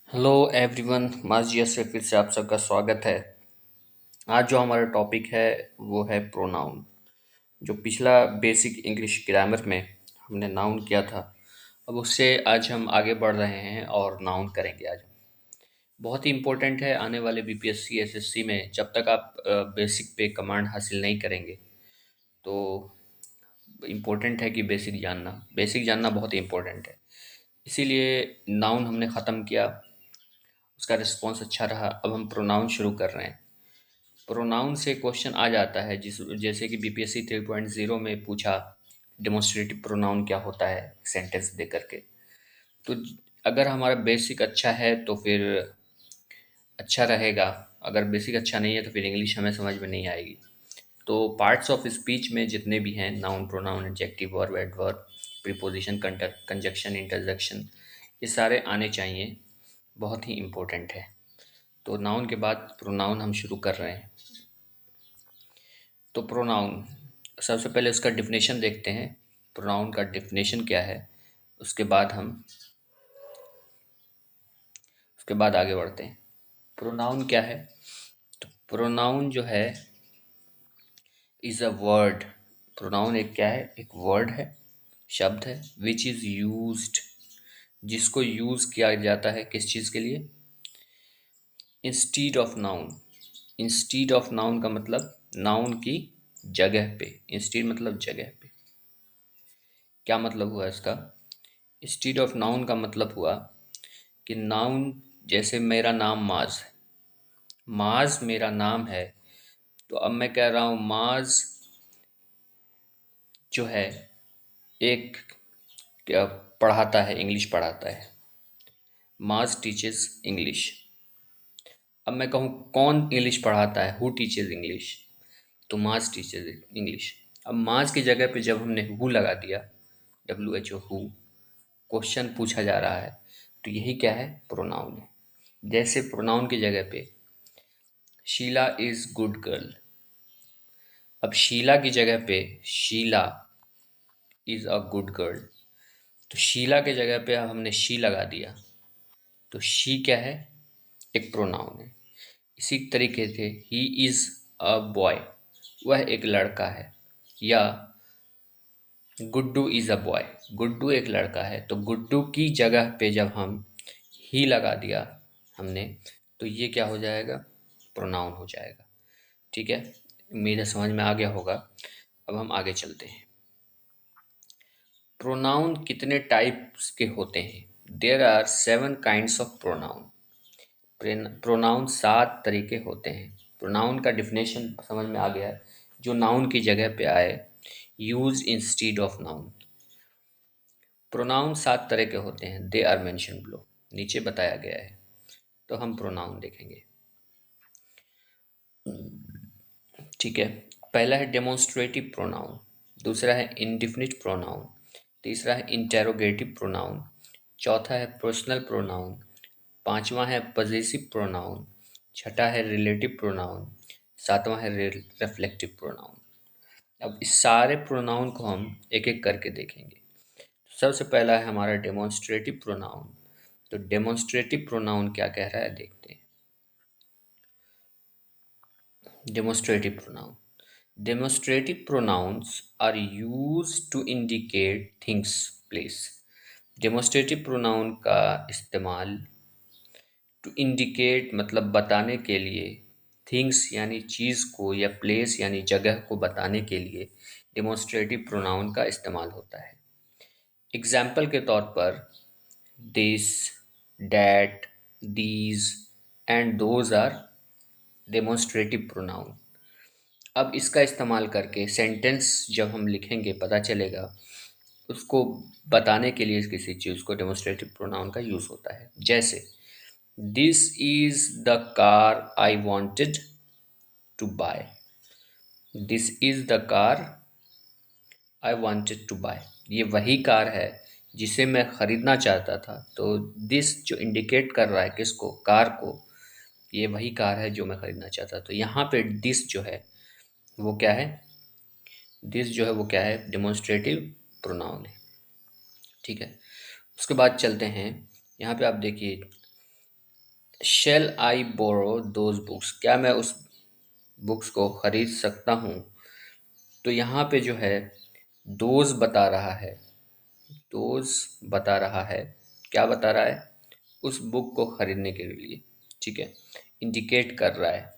Hello everyone, माजिया से फिर से आप सबका स्वागत है। आज जो हमारा टॉपिक है वो है प्रोनाउन। जो पिछला बेसिक इंग्लिश ग्रामर में हमने नाउन किया था, अब उससे आज हम आगे बढ़ रहे हैं और नाउन करेंगे आज। बहुत ही इम्पोर्टेंट है आने वाले बीपीएससी एसएससी में। जब तक आप बेसिक पे कमांड हासिल नहीं करेंगे तो इम्पोर्टेंट है कि बेसिक जानना बहुत ही इम्पोर्टेंट है। इसीलिए नाउन हमने ख़त्म किया, उसका रिस्पॉन्स अच्छा रहा। अब हम प्रोनाउन शुरू कर रहे हैं। प्रोनाउन से क्वेश्चन आ जाता है, जिस जैसे कि बीपीएससी 3.0 में पूछा, डेमोन्स्ट्रेटिव प्रोनाउन क्या होता है सेंटेंस दे करके। तो अगर हमारा बेसिक अच्छा है तो फिर अच्छा रहेगा। अगर बेसिक अच्छा नहीं है तो फिर इंग्लिश हमें समझ में नहीं आएगी। तो पार्ट्स ऑफ स्पीच में जितने भी हैं, noun, pronoun, adjective, verb, adverb, preposition, conjunction, interjection, ये सारे आने चाहिए। बहुत ही इम्पोर्टेंट है। तो नाउन के बाद प्रोनाउन हम शुरू कर रहे हैं। तो प्रोनाउन, सबसे पहले उसका डिफिनेशन देखते हैं। प्रोनाउन का डिफिनेशन क्या है, उसके बाद आगे बढ़ते हैं। प्रोनाउन क्या है? तो प्रोनाउन जो है इज़ अ वर्ड। प्रोनाउन एक क्या है? एक वर्ड है, शब्द है। विच इज़ यूज्ड, जिसको यूज़ किया जाता है किस चीज़ के लिए? Instead of noun. Instead of noun का मतलब नाउन की जगह पे। इंस्टीड मतलब जगह पे। क्या मतलब हुआ इसका? इंस्टीड ऑफ नाउन का मतलब हुआ कि नाउन, जैसे मेरा नाम माज है, माज मेरा नाम है, तो अब मैं कह रहा हूँ माज जो है एक क्या पढ़ाता है, इंग्लिश पढ़ाता है। माज टीचेस इंग्लिश। अब मैं कहूँ कौन इंग्लिश पढ़ाता है, हु टीचेस इंग्लिश, तो माज टीचेस इंग्लिश। अब माज की जगह पे जब हमने हु लगा दिया, WHO, हु, क्वेश्चन पूछा जा रहा है, तो यही क्या है? प्रोनाउन है। जैसे प्रोनाउन की जगह पे शीला इज गुड गर्ल, अब शीला की जगह पे Sheela is a good girl, तो शीला के जगह पे हमने शी लगा दिया, तो शी क्या है? एक प्रोनाउन है। इसी तरीके से ही इज अ बॉय, वह एक लड़का है। या Guddu is a boy, Guddu एक लड़का है, तो गुड्डू की जगह पे जब हम ही लगा दिया हमने, तो ये क्या हो जाएगा? प्रोनाउन हो जाएगा। ठीक है, उम्मीद है समझ में आ गया होगा। अब हम आगे चलते हैं। प्रोनाउन कितने टाइप्स के होते हैं? There are 7 kinds of pronoun. Pronoun 7 तरीके होते हैं। प्रोनाउन का डिफिनेशन समझ में आ गया, जो नाउन की जगह पे आए, use instead of noun. Pronoun 7 तरह के होते हैं। दे आर मेंशन बिलो, नीचे बताया गया है। तो हम प्रोनाउन देखेंगे। ठीक है, पहला है डेमोन्स्ट्रेटिव प्रोनाउन, दूसरा है इंडिफिनिट प्रोनाउन, तीसरा है इंटेरोगेटिव प्रोनाउन, चौथा है पर्सनल प्रोनाउन, पांचवा है पजेसिव प्रोनाउन, छठा है रिलेटिव प्रोनाउन, सातवां है रिफ्लेक्टिव प्रोनाउन। अब इस सारे प्रोनाउन को हम एक एक करके देखेंगे। सबसे पहला है हमारा डेमोन्स्ट्रेटिव प्रोनाउन। तो डेमोन्स्ट्रेटिव प्रोनाउन क्या कह रहा है, देखते हैं। Demonstrative pronoun. Demonstrative pronouns are used to indicate things, place. Demonstrative pronoun का इस्तेमाल टू इंडिकेट मतलब बताने के लिए, थिंग्स यानी चीज़ को, या प्लेस यानी जगह को बताने के लिए डेमोन्स्ट्रेटिव प्रोनाउन का इस्तेमाल होता है। एग्जाम्पल के तौर पर this, that, these and those are demonstrative pronoun. अब इसका इस्तेमाल करके सेंटेंस जब हम लिखेंगे पता चलेगा, उसको बताने के लिए किसी चीज़ को डेमोन्स्ट्रेटिव प्रोनाउन का यूज़ होता है। जैसे this is the car I wanted to buy. This is the car I wanted to buy, ये वही कार है जिसे मैं ख़रीदना चाहता था। तो दिस जो इंडिकेट कर रहा है किसको? कार को। ये वही कार है जो मैं ख़रीदना चाहता था। तो यहाँ पे दिस जो है वो क्या है? दिस जो है वो क्या है? डेमोन्स्ट्रेटिव प्रोनाउन है। ठीक है, उसके बाद चलते हैं। यहाँ पे आप देखिए, shall I borrow those books, क्या मैं उस बुक्स को खरीद सकता हूँ? तो यहाँ पे जो है दोज बता रहा है, दोज बता रहा है, क्या बता रहा है? उस बुक को खरीदने के लिए, ठीक है, इंडिकेट कर रहा है।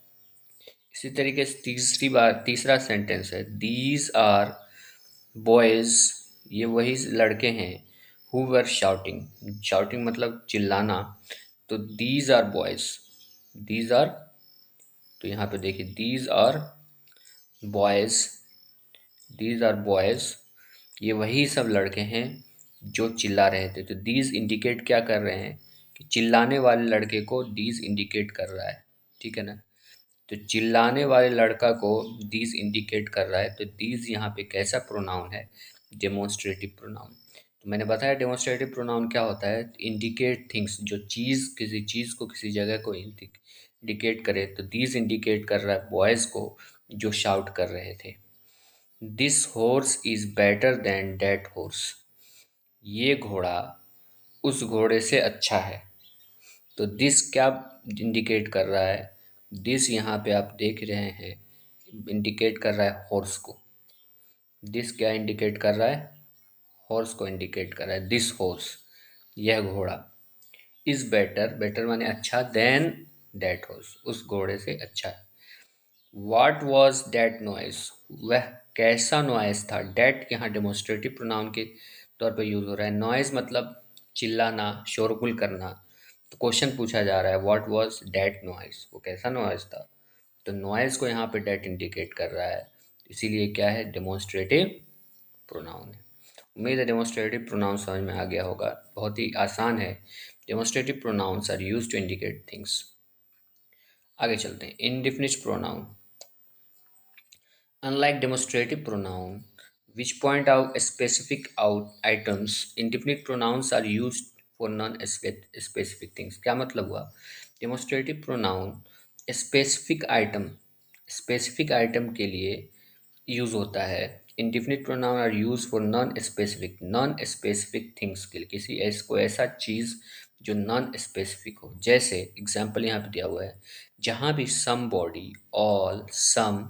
इसी तरीके से तीसरा सेंटेंस है, दीज आर बॉयज, ये वही लड़के हैं, हु वर शाउटिंग, शाउटिंग मतलब चिल्लाना, तो these are boys, these are, तो यहाँ पे देखिए these are boys, these are boys, ये वही सब लड़के हैं जो चिल्ला रहे थे। तो दीज इंडिकेट क्या कर रहे हैं कि चिल्लाने वाले लड़के को दीज इंडिकेट कर रहा है, ठीक है ना। तो चिल्लाने वाले लड़का को दीज इंडिकेट कर रहा है, तो दीज यहाँ पे कैसा प्रोनाउन है? Demonstrative pronoun. तो मैंने बताया डेमोन्स्ट्रेटिव प्रोनाउन क्या होता है, इंडिकेट थिंग्स, जो चीज़ किसी चीज़ को किसी जगह को इंडिकेट करे, तो दीज इंडिकेट कर रहा है बॉयज़ को जो शाउट कर रहे थे। This horse is better than that horse, ये घोड़ा उस घोड़े से अच्छा है। तो दिस क्या इंडिकेट कर रहा है? दिस यहाँ पे आप देख रहे हैं इंडिकेट कर रहा है हॉर्स को। दिस क्या इंडिकेट कर रहा है? हॉर्स को इंडिकेट कर रहा है। दिस हॉर्स, यह घोड़ा, इज बेटर, बेटर माने अच्छा, देन दैट हॉर्स, उस घोड़े से अच्छा है। What was that noise? वह कैसा नॉइज था? डैट यहाँ डेमोन्स्ट्रेटिव प्रोनाउन के तौर पर यूज हो रहा है। नॉइज मतलब चिल्लाना, शोरगुल करना। तो क्वेश्चन पूछा जा रहा है व्हाट वाज डैट नॉइज, वो कैसा नॉइज था? तो नॉइज को यहाँ पे डैट इंडिकेट कर रहा है, इसीलिए क्या है? डेमोन्स्ट्रेटिव प्रोनाउन है। उम्मीद है डेमोन्स्ट्रेटिव प्रोनाउन समझ में आ गया होगा, बहुत ही आसान है। Demonstrative pronouns are use to indicate things. आगे चलते हैं, indefinite pronoun. Unlike demonstrative pronoun, which point out specific items, indefinite pronouns are used for non-specific things. क्या मतलब हुआ? Demonstrative pronoun specific item के लिए यूज होता है। Indefinite pronoun are use for non specific things के लिए, कोई ऐसा चीज़ जो नॉन स्पेसिफिक हो। जैसे एग्जाम्पल यहाँ पे दिया हुआ है, जहाँ भी somebody, all, some,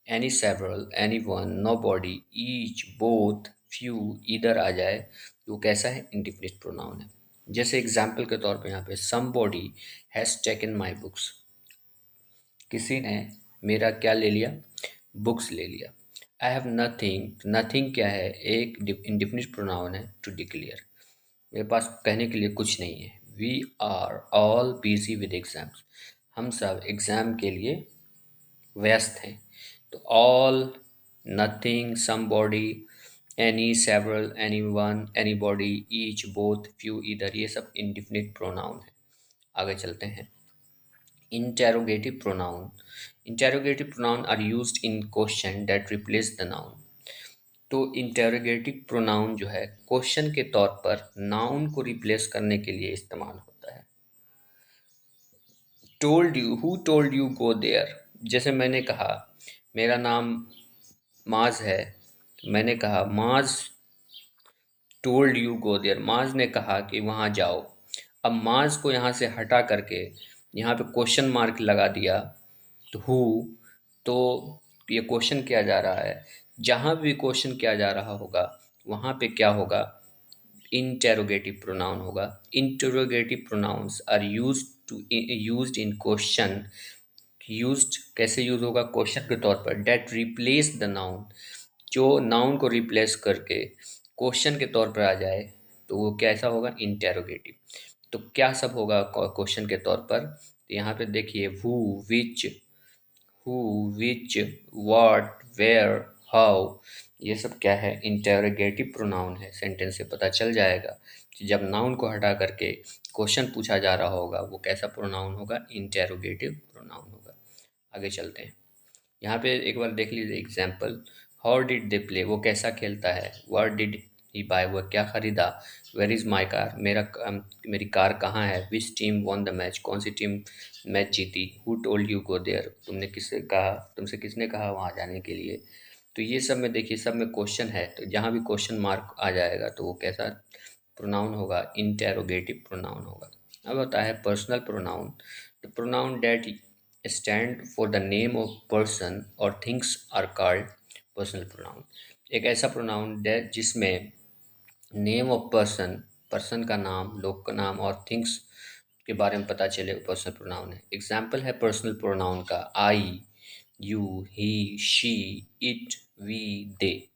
any, several, any one, nobody, each, both, few, either आ जाए, तो वो कैसा है? इंडिफिनिट प्रोनाउन है। जैसे एग्जाम्पल के तौर पे यहाँ पे somebody has taken my books, किसी ने मेरा क्या ले लिया? बुक्स ले लिया। आई हैव नथिंग, नथिंग क्या है? एक इंडिफिनिट प्रोनाउन है टू डिक्लेयर, मेरे पास कहने के लिए कुछ नहीं है। We are all busy with exams, हम सब एग्ज़ाम के लिए व्यस्त हैं। तो all, nothing, somebody, any, several, any one, anybody, each, both, few, either, ये सब इंडिफिनिट प्रोनाउन है। आगे चलते हैं, interrogative pronoun. Interrogative pronoun are used in question that replace the noun. तो इंटेरोगेटिव प्रोनाउन जो है क्वेश्चन के तौर पर नाउन को रिप्लेस करने के लिए इस्तेमाल होता है। Told you, who told you go there, जैसे मैंने कहा मेरा नाम माज है, मैंने कहा माज टोल्ड यू गो देयर, माज ने कहा कि वहाँ जाओ। अब माज को यहाँ से हटा करके यहाँ पे क्वेश्चन मार्क लगा दिया, तो हु, तो ये क्वेश्चन किया जा रहा है। जहाँ भी क्वेश्चन किया जा रहा होगा वहाँ पे क्या होगा? इंटेरोगेटिव प्रोनाउन होगा। Interrogative pronouns are used in question. Used कैसे यूज होगा? क्वेश्चन के तौर पर। डेट रिप्लेस द नाउन, जो नाउन को रिप्लेस करके क्वेश्चन के तौर पर आ जाए, तो वो कैसा होगा? इंटेरोगेटिव। तो क्या सब होगा क्वेश्चन के तौर पर? तो यहाँ पे देखिए who, which, what, where, how, ये सब क्या है? इंटेरोगेटिव प्रोनाउन है। सेंटेंस से पता चल जाएगा कि जब नाउन को हटा करके क्वेश्चन पूछा जा रहा होगा वो कैसा प्रोनाउन होगा? इंटेरोगेटिव प्रोनाउन होगा। आगे चलते हैं, यहाँ पे एक बार देख लीजिए example. How did they play, वो कैसा खेलता है। व्हाट डिड ही बाय, वो क्या खरीदा। वेयर इज़ माई कार, मेरी कार कहाँ है। Which team won the match, कौन सी टीम मैच जीती। Who told you go there, तुमसे किसने कहा वहाँ जाने के लिए। तो ये सब में देखिए, सब में क्वेश्चन है, तो जहाँ भी क्वेश्चन मार्क आ जाएगा तो वो कैसा प्रोनाउन होगा? इंटेरोगेटिव प्रोनाउन होगा। अब होता है personal pronoun. The pronoun that stand for the name of person और things are called personal pronoun. एक ऐसा प्रोनाउन डेट जिसमें नेम ऑफ पर्सन, पर्सन का नाम, लोग का नाम और थिंग्स के बारे में पता चले, पर्सनल प्रोनाउन है। एग्जाम्पल है पर्सनल प्रोनाउन का, I, you, he, she, it, we, they.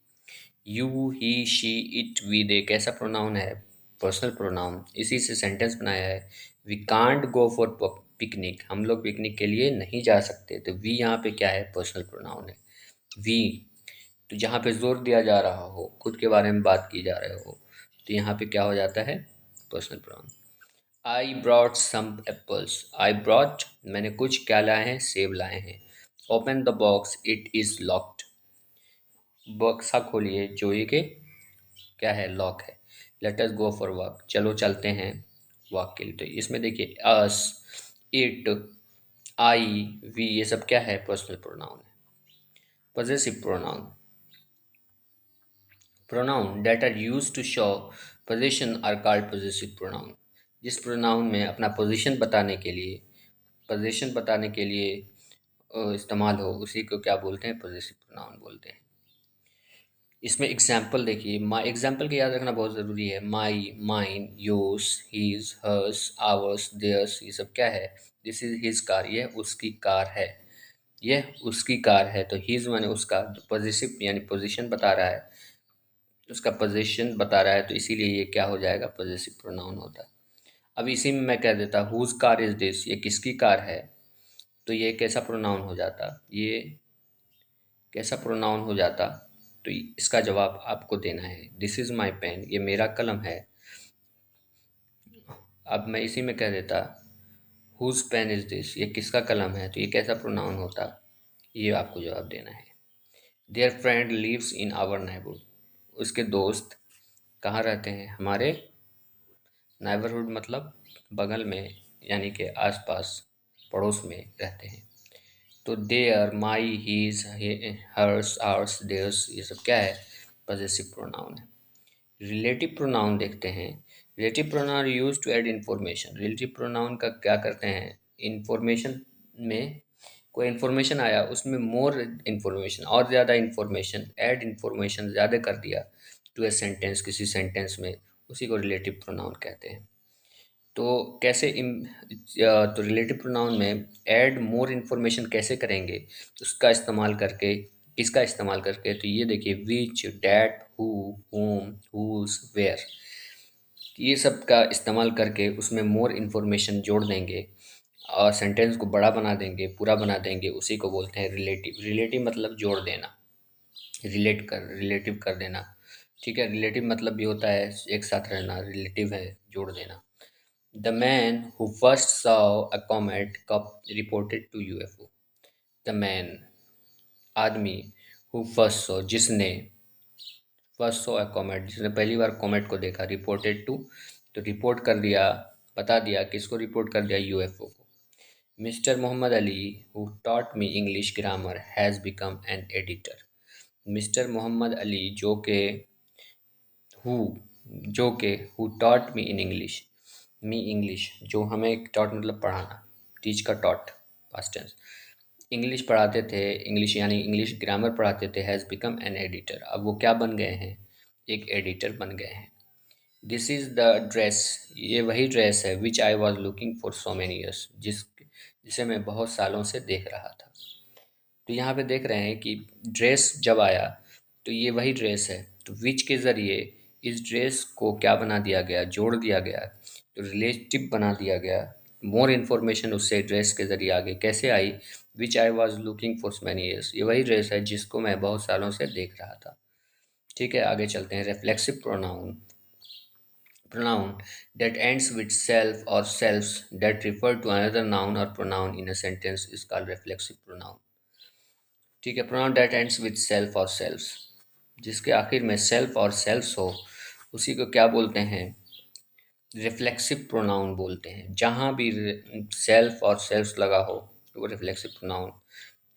You, he, she, it, we, they कैसा प्रोनाउन है? Personal pronoun. इसी से सेंटेंस बनाया है, we can't go for picnic, हम लोग पिकनिक के लिए नहीं जा सकते। तो वी यहाँ पे क्या है? पर्सनल प्रोनाउन है। वी, तो जहाँ पे जोर दिया जा रहा हो, खुद के बारे में बात की जा रहे हो, तो यहाँ पे क्या हो जाता है? Personal pronoun. I brought some apples, I brought मैंने कुछ क्या लाए हैं? सेब लाए हैं। Open the box, it is locked, बक्सा खोलिए जो ये के क्या है? लॉक है। Let us go for walk, चलो चलते हैं वॉक के लिए। तो इसमें देखिए अस, इट, आई, वी, ये सब क्या है? पर्सनल प्रोनाउन है। Possessive pronoun, pronoun that are used to show position are called possessive pronoun. जिस प्रोनाउन में अपना पोजीशन बताने के लिए, पोजीशन बताने के लिए इस्तेमाल हो, उसी को क्या बोलते हैं? पॉजेसिव प्रोनाउन बोलते हैं। इसमें एग्जाम्पल देखिए, माई, एग्जाम्पल को याद रखना बहुत ज़रूरी है। My, mine, yours, his, hers, ours, theirs, ये सब क्या है? दिस इज हिज कार, यह उसकी कार है। यह उसकी कार है, तो हीज माने उसका, पॉजिटिव यानी पोजीशन बता रहा है, उसका पोजीशन बता रहा है, तो इसीलिए ये क्या हो जाएगा? पॉजिटिव प्रोनाउन होता है। अब इसी में मैं कह देता हुज कार इज दिस, ये किसकी कार है, तो ये कैसा प्रोनाउन हो जाता? ये कैसा प्रोनाउन हो जाता? तो इसका जवाब आपको देना है। दिस इज़ माई पेन, ये मेरा कलम है। अब मैं इसी में कह देता हुज पेन इज़ दिस, ये किसका कलम है, तो ये कैसा प्रोनाउन होता? ये आपको जवाब देना है। Their friend lives in our neighbourhood, उसके दोस्त कहाँ रहते हैं? हमारे नेबरहुड मतलब बगल में, यानी कि आसपास, पड़ोस में रहते हैं। तो their, my, his, hers, ours, theirs, ये सब क्या है? पॉजेसिव प्रोनाउन है। रिलेटिव प्रोनाउन देखते हैं। Relative pronoun use to add information. Relative pronoun का क्या करते हैं? इंफॉर्मेशन में कोई इंफॉर्मेशन आया, उसमें मोर इंफॉर्मेशन, और ज़्यादा इंफॉर्मेशन, ऐड इंफॉर्मेशन ज़्यादा कर दिया टू ए सेंटेंस, किसी सेंटेंस में, उसी को रिलेटिव प्रोनाउन कहते हैं। तो कैसे तो रिलेटिव प्रोनाउन में ऐड मोर इन्फॉर्मेशन कैसे करेंगे? उसका इस्तेमाल करके, किसका इस्तेमाल करके? तो ये देखिए, which, that, who, whom, whose, where, ये सब का इस्तेमाल करके उसमें मोर इन्फॉर्मेशन जोड़ देंगे और सेंटेंस को बड़ा बना देंगे, पूरा बना देंगे, उसी को बोलते हैं रिलेटिव। रिलेटिव मतलब जोड़ देना, रिलेटिव कर देना। ठीक है, रिलेटिव मतलब भी होता है एक साथ रहना, रिलेटिव है जोड़ देना। The man who first saw a comet reported to UFO. The man, आदमी, who first saw, जिसने, first saw a comet, जिसने पहली बार कॉमेट को देखा, reported to, तो रिपोर्ट कर दिया, बता दिया, किसको रिपोर्ट कर दिया? यूएफओ को। Mister Mohammad Ali who taught me English grammar has become an editor. Mister Mohammad Ali who जो के who taught me in English, me English, जो हमें टॉट मतलब पढ़ाना, टीच का टॉट, पास्ट टेंस, इंग्लिश पढ़ाते थे, इंग्लिश यानी इंग्लिश ग्रामर पढ़ाते थे, हैज़ बिकम एन एडिटर, अब वो क्या बन गए हैं? एक एडिटर बन गए हैं। दिस इज़ द ड्रेस, ये वही ड्रेस है, which I was looking for so many years, जिसे मैं बहुत सालों से देख रहा था। तो यहाँ पे देख रहे हैं कि ड्रेस जब आया, तो ये वही ड्रेस है, तो विच के ज़रिए इस ड्रेस को क्या बना दिया गया? जोड़ दिया गया, तो रिलेटिव बना दिया गया। मोर इन्फॉर्मेशन उससे ड्रेस के ज़रिए आगे कैसे आई? Which I was looking for many years, ये वही ड्रेस है जिसको मैं बहुत सालों से देख रहा था। ठीक है, आगे चलते हैं। Reflexive pronoun, pronoun that ends with self or selves that refer to another noun or pronoun in a sentence is called reflexive pronoun। ठीक है, pronoun that ends with self or selves, जिसके आखिर में self और selves हो, उसी को क्या बोलते हैं? रिफ्लेक्सिव प्रोनाउन बोलते हैं। जहाँ भी सेल्फ और सेल्फ्स लगा हो, तो वो रिफ्लेक्सिव प्रोनाउन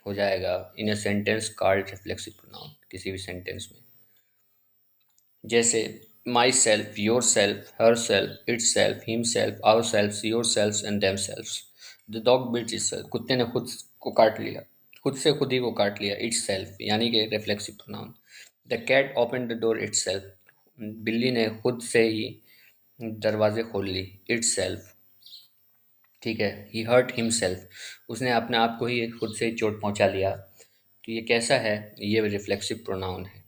हो जाएगा in a sentence called reflexive pronoun, किसी भी सेंटेंस में। जैसे myself, yourself, herself, itself, himself, ourself, yourself and themself. The dog bit itself, कुत्ते ने खुद को काट लिया, खुद से खुद ही को काट लिया। इट्स सेल्फ यानी कि reflexive pronoun. The cat open the door itself, बिल्ली ने खुद से ही दरवाजे खोल ली। इट्स सेल्फ, ठीक है। ही हर्ट हिमसेल्फ, उसने अपने आप को ही खुद से ही चोट पहुंचा लिया। तो ये कैसा है? ये रिफ्लेक्सिव प्रोनाउन है।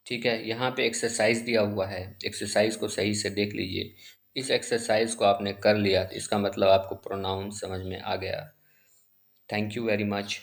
ठीक है, यहाँ पे एक्सरसाइज दिया हुआ है, एक्सरसाइज को सही से देख लीजिए। इस एक्सरसाइज को आपने कर लिया तो इसका मतलब आपको प्रोनाउन समझ में आ गया। Thank you very much.